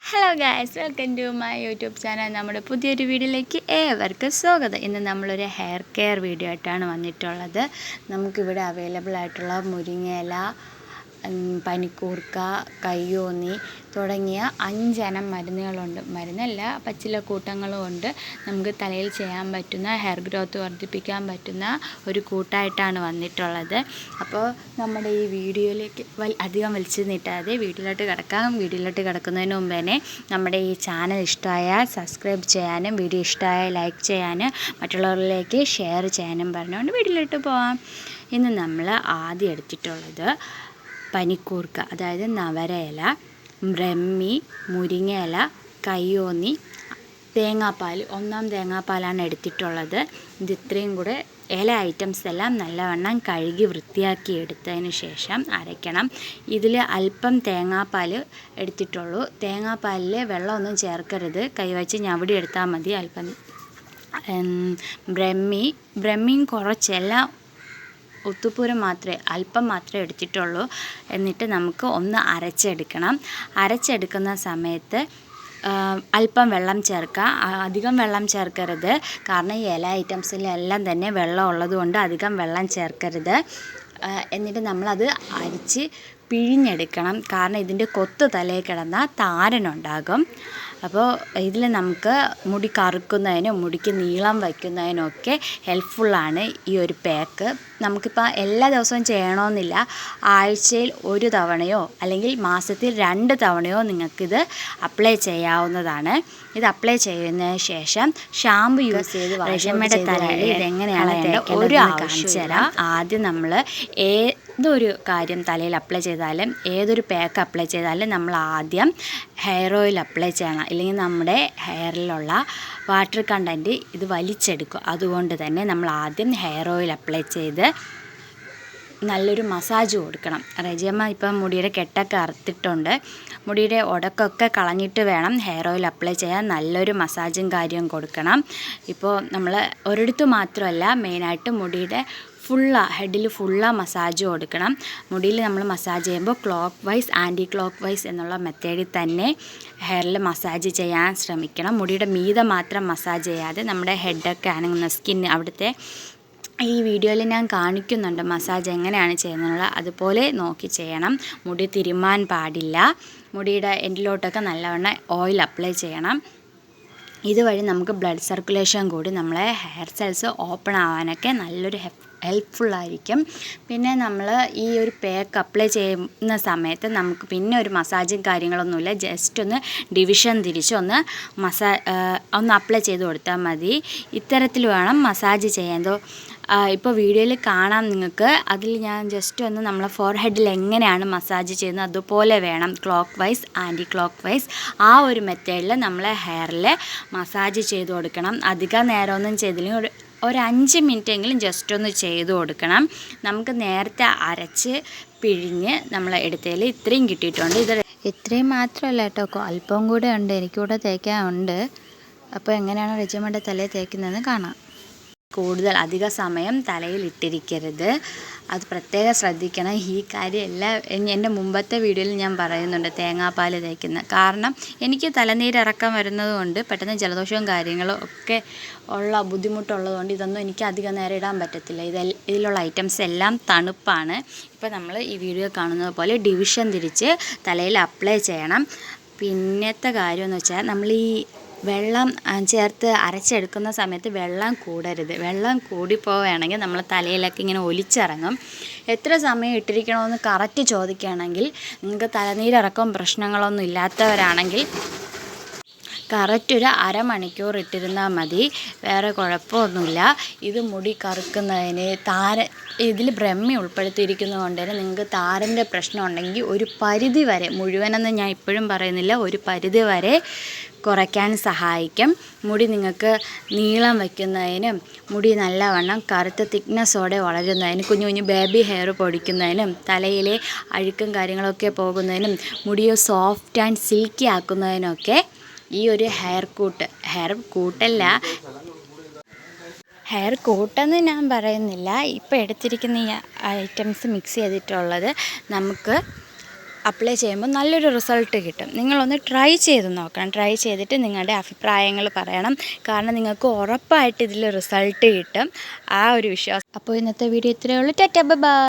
Hello guys, welcome to my YouTube channel. നമ്മുടെ പുതിയൊരു വീഡിയോയിലേക്ക് ഏവർക്കും സ്വാഗതം. ഇന്ന് നമ്മളൊരു ഹെയർ കെയർ വീഡിയോ ആയിട്ടാണ് വന്നിട്ടുള്ളത്. നമുക്കിവിടെ അവൈലബിൾ ആയിട്ടുള്ള മുരിങ്ങയില, പനിക്കൂർക്ക, കയ്യോന്നി തുടങ്ങിയ 5 ഇനം മരുന്നുകളുണ്ട്. മരുന്നല്ല, പച്ചിലക്കൂട്ടങ്ങളും ഉണ്ട്. നമുക്ക് തലയിൽ ചെയ്യാൻ പറ്റുന്ന ഹെയർ ഗ്രോത്ത് വർദ്ധിപ്പിക്കാൻ പറ്റുന്ന ഒരു കൂട്ടായിട്ടാണ് വന്നിട്ടുള്ളത്. അപ്പോൾ നമ്മുടെ ഈ വീഡിയോയിലേക്ക് അധികം വലിച്ചു നീട്ടാതെ വീഡിയോയിലോട്ട് കിടക്കാം. വീഡിയോയിലോട്ട് കിടക്കുന്നതിന് മുമ്പ് തന്നെ നമ്മുടെ ഈ ചാനൽ ഇഷ്ടമായാൽ സബ്സ്ക്രൈബ് ചെയ്യാനും വീഡിയോ ഇഷ്ടമായാൽ ലൈക്ക് ചെയ്യാനും മറ്റുള്ളവരിലേക്ക് ഷെയർ ചെയ്യാനും പറഞ്ഞുകൊണ്ട് വീഡിയോയിലോട്ട് പോകാം. ഇന്ന് നമ്മൾ ആദ്യം എടുത്തിട്ടുള്ളത് പനിക്കൂർക്ക, അതായത് നവരയില, ബ്രഹ്മി, മുരിങ്ങയില, കയ്യോന്നി, തേങ്ങാപ്പാൽ. 1 തേങ്ങാപ്പാലാണ് എടുത്തിട്ടുള്ളത്. ഇത് ഇത്രയും കൂടെ ഇല ഐറ്റംസ് എല്ലാം നല്ലവണ്ണം കഴുകി വൃത്തിയാക്കി എടുത്തതിന് ശേഷം അരയ്ക്കണം. ഇതിൽ അല്പം തേങ്ങാപ്പാൽ എടുത്തിട്ടുള്ളൂ. തേങ്ങാപ്പാലിൽ വെള്ളമൊന്നും ചേർക്കരുത്, കൈവച്ച് ഞവടി എടുത്താൽ മതി. അല്പം ബ്രഹ്മിയും കുറച്ചെല്ലാം ഒത്തുപൂരം അല്പം മാത്രമേ എടുത്തിട്ടുള്ളൂ. എന്നിട്ട് നമുക്ക് ഒന്ന് അരച്ചെടുക്കണം. അരച്ചെടുക്കുന്ന സമയത്ത് അല്പം വെള്ളം ചേർക്കുക. അധികം വെള്ളം ചേർക്കരുത്, കാരണം ഈ ഇല ഐറ്റംസിലെല്ലാം തന്നെ വെള്ളം ഉള്ളതുകൊണ്ട് അധികം വെള്ളം ചേർക്കരുത്. എന്നിട്ട് നമ്മളത് അരിച്ച് പിഴിഞ്ഞെടുക്കണം, കാരണം ഇതിൻ്റെ കൊത്ത് തലയിൽ കിടന്നാൽ താരനുണ്ടാകും. അപ്പോൾ ഇതിൽ നമുക്ക് മുടി കറുക്കുന്നതിനും മുടിക്ക് നീളം വയ്ക്കുന്നതിനൊക്കെ ഹെൽപ്ഫുള്ളാണ് ഈ ഒരു പാക്ക്. നമുക്കിപ്പോൾ എല്ലാ ദിവസവും ചെയ്യണമെന്നില്ല. ആഴ്ചയിൽ 1 തവണയോ അല്ലെങ്കിൽ മാസത്തിൽ 2 തവണയോ നിങ്ങൾക്കിത് അപ്ലൈ ചെയ്യാവുന്നതാണ്. ഇത് അപ്ലൈ ചെയ്യുന്നതിന് ശേഷം ഷാമ്പു യൂസ് ചെയ്ത് റെജമ്മയുടെ തലയിൽ ഇതെങ്ങനെയാണ് ഒരു കാണിച്ചു തരാം. ആദ്യം നമ്മൾ ഏതൊരു കാര്യം തലയിൽ അപ്ലൈ ചെയ്താലും ഏതൊരു പാക്ക് അപ്ലൈ ചെയ്താലും നമ്മൾ ആദ്യം ഹെയർ ഓയിൽ അപ്ലൈ ചെയ്യണം, ഇല്ലെങ്കിൽ നമ്മുടെ ഹെയറിലുള്ള വാട്ടർ കണ്ടൻറ്റ് ഇത് വലിച്ചെടുക്കും. അതുകൊണ്ട് തന്നെ നമ്മൾ ആദ്യം ഹെയർ ഓയിൽ അപ്ലൈ ചെയ്ത് നല്ലൊരു മസാജ് കൊടുക്കണം. റെജിയമ്മ ഇപ്പം മുടിയുടെ കെട്ടൊക്കെ അറുത്തിട്ടുണ്ട്. മുടിയുടെ ഉടക്കൊക്കെ കളഞ്ഞിട്ട് വേണം ഹെയർ ഓയിൽ അപ്ലൈ ചെയ്യാൻ. നല്ലൊരു മസാജും കാര്യവും കൊടുക്കണം. ഇപ്പോൾ നമ്മൾ ഒരിടത്ത് മാത്രമല്ല, മെയിനായിട്ട് മുടിയുടെ ഹെഡിൽ മസാജ് കൊടുക്കണം. മുടിയിൽ നമ്മൾ മസാജ് ചെയ്യുമ്പോൾ clockwise anticlockwise എന്നുള്ള മെത്തേഡിൽ തന്നെ ഹെയറിൽ മസാജ് ചെയ്യാൻ ശ്രമിക്കണം. മുടിയുടെ മീതെ മാത്രം മസാജ് ചെയ്യാതെ നമ്മുടെ ഹെഡൊക്കെ അനങ്ങുന്ന സ്കിൻ അവിടുത്തെ ഈ വീഡിയോയിൽ ഞാൻ കാണിക്കുന്നുണ്ട് മസാജ് എങ്ങനെയാണ് ചെയ്യുന്നത്, അതുപോലെ നോക്കി ചെയ്യണം. മുടി തിരുമാൻ പാടില്ല. മുടിയുടെ എൻഡിലോട്ടൊക്കെ നല്ലവണ്ണം ഓയിൽ അപ്ലൈ ചെയ്യണം. ഇതുവഴി നമുക്ക് ബ്ലഡ് സർക്കുലേഷൻ കൂടി നമ്മളെ ഹെയർ സെൽസ് ഓപ്പൺ ആവാനൊക്കെ നല്ലൊരു ഹെൽപ്ഫുള്ളായിരിക്കും. പിന്നെ നമ്മൾ ഈ ഒരു പാക്ക് അപ്ലൈ ചെയ്യുന്ന സമയത്ത് നമുക്ക് പിന്നെ ഒരു മസാജും കാര്യങ്ങളൊന്നുമില്ല. ജസ്റ്റ് ഒന്ന് ഡിവിഷൻ തിരിച്ച് ഒന്ന് അപ്ലൈ ചെയ്ത് കൊടുത്താൽ മതി. ഇത്തരത്തിൽ വേണം മസാജ് ചെയ്യാൻ. ഇപ്പോൾ വീഡിയോയിൽ കാണാം നിങ്ങൾക്ക്. അതിൽ ഞാൻ ജസ്റ്റ് ഒന്ന് നമ്മളെ ഫോർഹെഡിൽ എങ്ങനെയാണ് മസാജ് ചെയ്യുന്നത് അതുപോലെ വേണം, clockwise anticlockwise ആ ഒരു മെത്തേഡിൽ നമ്മളെ ഹെയറിൽ മസാജ് ചെയ്ത് കൊടുക്കണം. അധികം നേരമൊന്നും ചെയ്തില്ലെങ്കിൽ ഒരു 5 മിനിറ്റെങ്കിലും ജസ്റ്റ് ഒന്ന് ചെയ്ത് കൊടുക്കണം. നമുക്ക് നേരത്തെ അരച്ച് പിഴിഞ്ഞ് നമ്മൾ എടുത്തതിൽ ഇത്രയും കിട്ടിയിട്ടുണ്ട്. ഇത് ഇത്രയും മാത്രമല്ല കേട്ടോ, അല്പം കൂടെ ഉണ്ട്, എനിക്കൂടെ തേക്കാനുണ്ട്. അപ്പോൾ എങ്ങനെയാണ് റെജിമയുടെ തലയിൽ തേക്കുന്നതെന്ന് കാണാം. കൂടുതൽ അധിക സമയം തലയിൽ ഇട്ടിരിക്കരുത്, അത് പ്രത്യേകം ശ്രദ്ധിക്കണം. ഈ കാര്യം എൻ്റെ മുമ്പത്തെ വീഡിയോയിൽ ഞാൻ പറയുന്നുണ്ട് തേങ്ങാപ്പാൽ തേക്കുന്ന. കാരണം എനിക്ക് തലനീരിറക്കം വരുന്നതുകൊണ്ട് പെട്ടെന്ന് ജലദോഷവും കാര്യങ്ങളും ഒക്കെ ഉള്ള ബുദ്ധിമുട്ടുള്ളതുകൊണ്ട് ഇതൊന്നും എനിക്ക് അധികം നേരം ഇടാൻ പറ്റത്തില്ല. ഇതിലുള്ള ഐറ്റംസ് എല്ലാം തണുപ്പാണ്. ഇപ്പോൾ നമ്മൾ ഈ വീഡിയോ കാണുന്നത് പോലെ ഡിവിഷൻ തിരിച്ച് തലയിൽ അപ്ലൈ ചെയ്യണം. പിന്നത്തെ കാര്യമെന്ന് വെച്ചാൽ നമ്മൾ ഈ വെള്ളം ചേർത്ത് അരച്ചെടുക്കുന്ന സമയത്ത് വെള്ളം കൂടരുത്. വെള്ളം കൂടിപ്പോവുകയാണെങ്കിൽ നമ്മൾ തലയിലൊക്കെ ഇങ്ങനെ ഒലിച്ചിറങ്ങും. എത്ര സമയം ഇട്ടിരിക്കണമെന്ന് കറക്റ്റ് ചോദിക്കുകയാണെങ്കിൽ, നിങ്ങൾക്ക് തലനീരിറക്കം പ്രശ്നങ്ങളൊന്നും ഇല്ലാത്തവരാണെങ്കിൽ കറക്റ്റ് ഒരു അരമണിക്കൂർ ഇട്ടിരുന്നാൽ മതി, വേറെ കുഴപ്പമൊന്നുമില്ല. ഇത് മുടി കറുക്കുന്നതിന് ഇതിൽ ബ്രഹ്മി ഉൾപ്പെടുത്തിയിരിക്കുന്നത് കൊണ്ട് തന്നെ നിങ്ങൾക്ക് താരൻ്റെ പ്രശ്നം ഉണ്ടെങ്കിൽ ഒരു പരിധി വരെ, മുഴുവനെന്ന് ഞാൻ ഇപ്പോഴും പറയുന്നില്ല, ഒരു പരിധി വരെ കുറയ്ക്കാൻ സഹായിക്കും. മുടി നിങ്ങൾക്ക് നീളം വയ്ക്കുന്നതിനും മുടി നല്ലവണ്ണം കറുത്ത തിക്നെസ്സോടെ വളരുന്നതിനും കുഞ്ഞു കുഞ്ഞു ബേബി ഹെയർ പൊടിക്കുന്നതിനും തലയിലെ അഴുക്കും കാര്യങ്ങളൊക്കെ പോകുന്നതിനും മുടിയെ സോഫ്റ്റ് ആൻഡ് സിൽക്കി ആക്കുന്നതിനൊക്കെ ഈ ഒരു ഹെയർ കൂട്ടെന്ന് ഞാൻ പറയുന്നില്ല. ഇപ്പോൾ എടുത്തിരിക്കുന്ന ഈ ഐറ്റംസ് മിക്സ് ചെയ്തിട്ടുള്ളത് നമുക്ക് അപ്ലൈ ചെയ്യുമ്പോൾ നല്ലൊരു റിസൾട്ട് കിട്ടും. നിങ്ങളൊന്ന് ട്രൈ ചെയ്ത് നോക്കണം. ട്രൈ ചെയ്തിട്ട് നിങ്ങളുടെ അഭിപ്രായങ്ങൾ പറയണം. കാരണം നിങ്ങൾക്ക് ഉറപ്പായിട്ട് ഇതിൽ റിസൾട്ട് കിട്ടും. ആ ഒരു വിശ്വാസം. അപ്പോൾ ഇന്നത്തെ വീഡിയോ ഇത്രയേ ഉള്ളൂ. Tata bye.